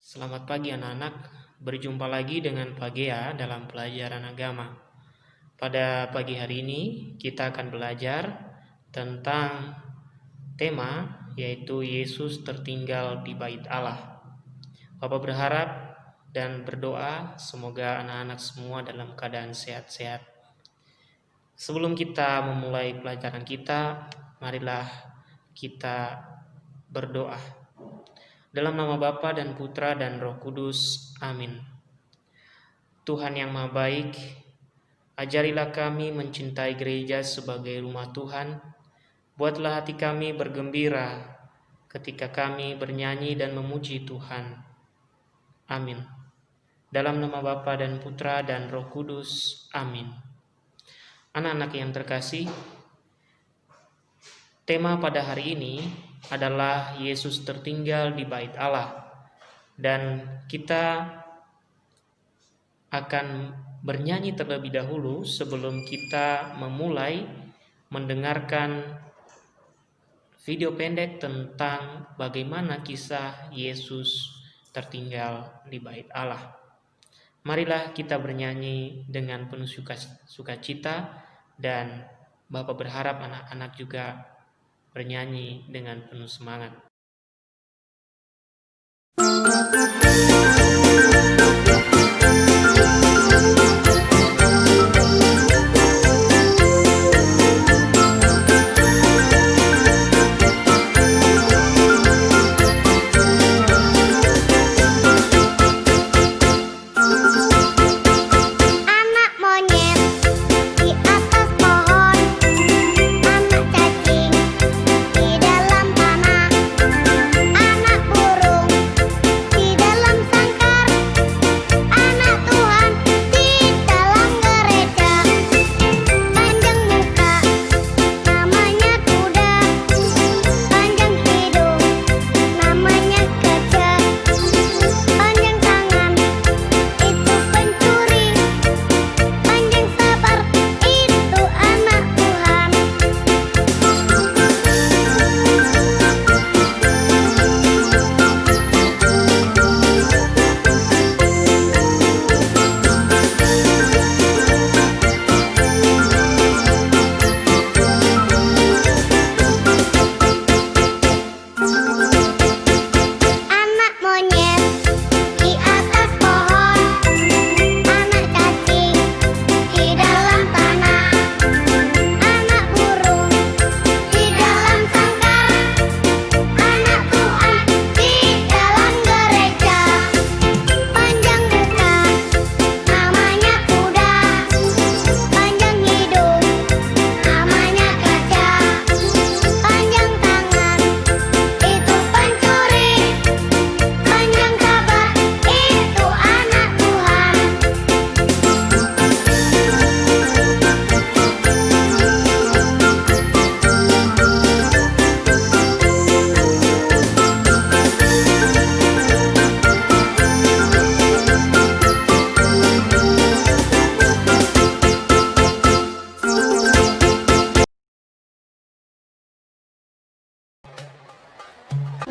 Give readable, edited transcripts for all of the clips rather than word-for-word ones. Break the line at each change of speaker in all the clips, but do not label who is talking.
Selamat pagi anak-anak, berjumpa lagi dengan Pak Gea dalam pelajaran agama. Pada pagi hari ini kita akan belajar tentang tema yaitu Yesus tertinggal di bait Allah. Bapak berharap dan berdoa semoga anak-anak semua dalam keadaan sehat-sehat. Sebelum kita memulai pelajaran kita, marilah kita berdoa. Dalam nama Bapa dan Putra dan Roh Kudus. Amin. Tuhan yang Maha Baik, ajarilah kami mencintai gereja sebagai rumah Tuhan. Buatlah hati kami bergembira ketika kami bernyanyi dan memuji Tuhan. Amin. Dalam nama Bapa dan Putra dan Roh Kudus. Amin. Anak-anak yang terkasih, tema pada hari ini adalah Yesus tertinggal di bait Allah. Dan kita akan bernyanyi terlebih dahulu sebelum kita memulai mendengarkan video pendek tentang bagaimana kisah Yesus tertinggal di bait Allah. Marilah kita bernyanyi dengan penuh sukacita, dan Bapak berharap anak-anak juga bernyanyi dengan penuh semangat.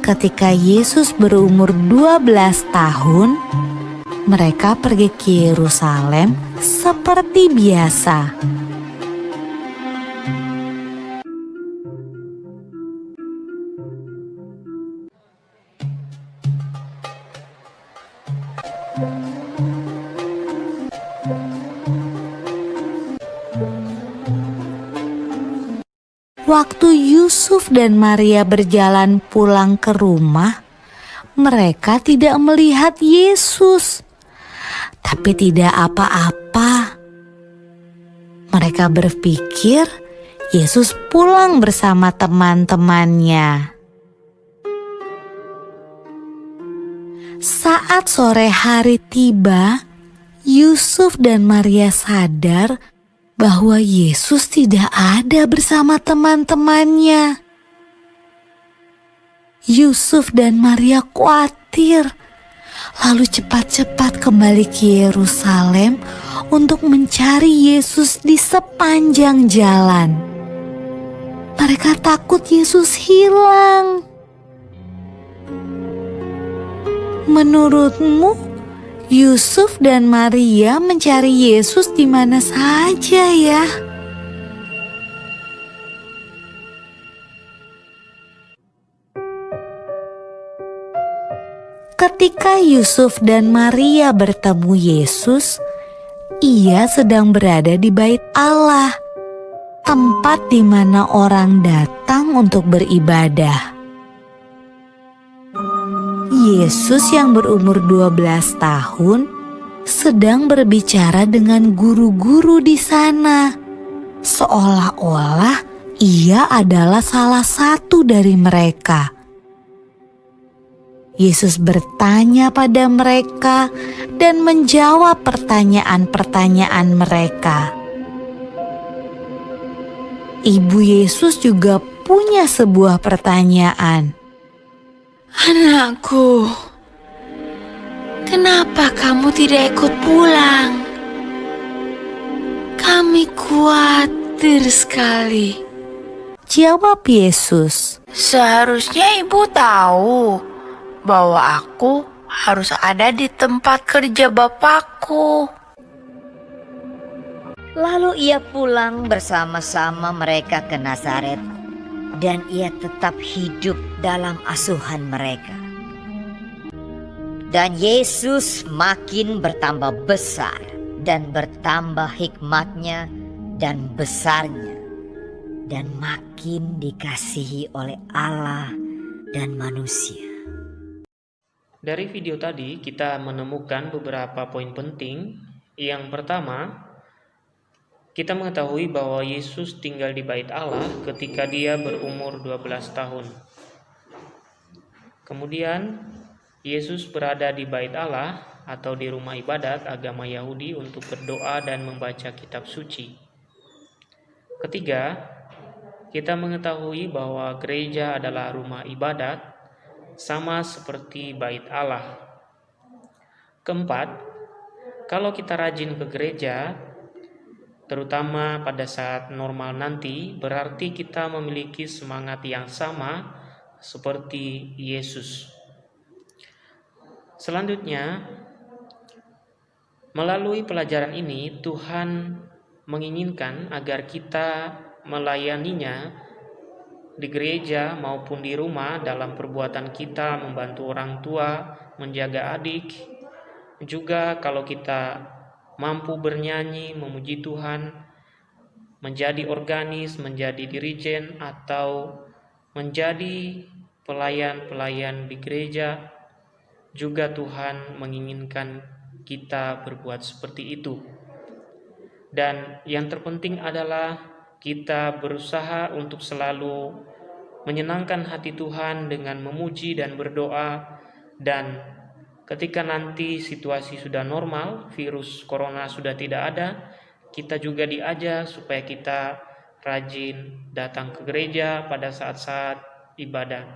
Ketika Yesus berumur 12 tahun, mereka pergi ke Yerusalem seperti biasa. Waktu Yusuf dan Maria berjalan pulang ke rumah, mereka tidak melihat Yesus. Tapi tidak apa-apa. Mereka berpikir Yesus pulang bersama teman-temannya. Saat sore hari tiba, Yusuf dan Maria sadar bahwa Yesus tidak ada bersama teman-temannya. Yusuf dan Maria khawatir, lalu cepat-cepat kembali ke Yerusalem untuk mencari Yesus di sepanjang jalan. Mereka takut Yesus hilang. Menurutmu, Yusuf dan Maria mencari Yesus di mana saja ya? Ketika Yusuf dan Maria bertemu Yesus, ia sedang berada di Bait Allah, tempat di mana orang datang untuk beribadah. Yesus yang berumur 12 tahun sedang berbicara dengan guru-guru di sana, seolah-olah ia adalah salah satu dari mereka. Yesus bertanya pada mereka dan menjawab pertanyaan-pertanyaan mereka. Ibu Yesus juga punya sebuah pertanyaan.
Anakku, kenapa kamu tidak ikut pulang? Kami khawatir sekali.
Jawab Yesus.
Seharusnya ibu tahu bahwa aku harus ada di tempat kerja Bapakku.
Lalu ia pulang bersama-sama mereka ke Nazaret, dan ia tetap hidup dalam asuhan mereka. Dan Yesus makin bertambah besar dan bertambah hikmatnya dan besarnya, dan makin dikasihi oleh Allah dan manusia.
Dari video tadi kita menemukan beberapa poin penting. Yang pertama, kita mengetahui bahwa Yesus tinggal di Bait Allah ketika dia berumur 12 tahun. Kemudian, Yesus berada di Bait Allah atau di rumah ibadat agama Yahudi untuk berdoa dan membaca kitab suci. Ketiga, kita mengetahui bahwa gereja adalah rumah ibadat sama seperti Bait Allah. Keempat, kalau kita rajin ke gereja, terutama pada saat normal nanti, berarti kita memiliki semangat yang sama seperti Yesus. Selanjutnya, melalui pelajaran ini Tuhan menginginkan agar kita melayaninya di gereja maupun di rumah, dalam perbuatan kita membantu orang tua, menjaga adik. Juga kalau kita mampu bernyanyi, memuji Tuhan, menjadi organis, menjadi dirijen, atau menjadi pelayan-pelayan di gereja, juga Tuhan menginginkan kita berbuat seperti itu. Dan yang terpenting adalah kita berusaha untuk selalu menyenangkan hati Tuhan dengan memuji dan berdoa. Dan ketika nanti situasi sudah normal, virus corona sudah tidak ada, kita juga diajak supaya kita rajin datang ke gereja pada saat-saat ibadah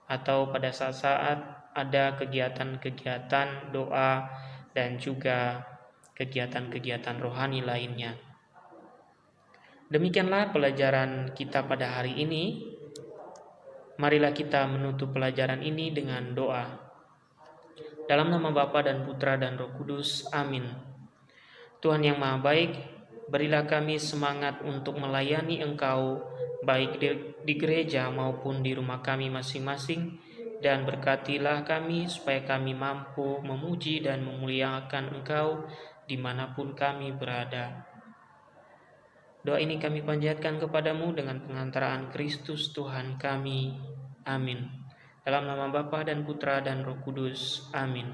atau pada saat-saat ada kegiatan-kegiatan doa dan juga kegiatan-kegiatan rohani lainnya. Demikianlah pelajaran kita pada hari ini. Marilah kita menutup pelajaran ini dengan doa. Dalam nama Bapa dan Putra dan Roh Kudus. Amin. Tuhan yang Maha Baik, berilah kami semangat untuk melayani Engkau, baik di gereja maupun di rumah kami masing-masing, dan berkatilah kami supaya kami mampu memuji dan memuliakan Engkau dimanapun kami berada. Doa ini kami panjatkan kepadamu dengan pengantaraan Kristus Tuhan kami. Amin. Dalam nama Bapa dan Putra dan Roh Kudus. Amin.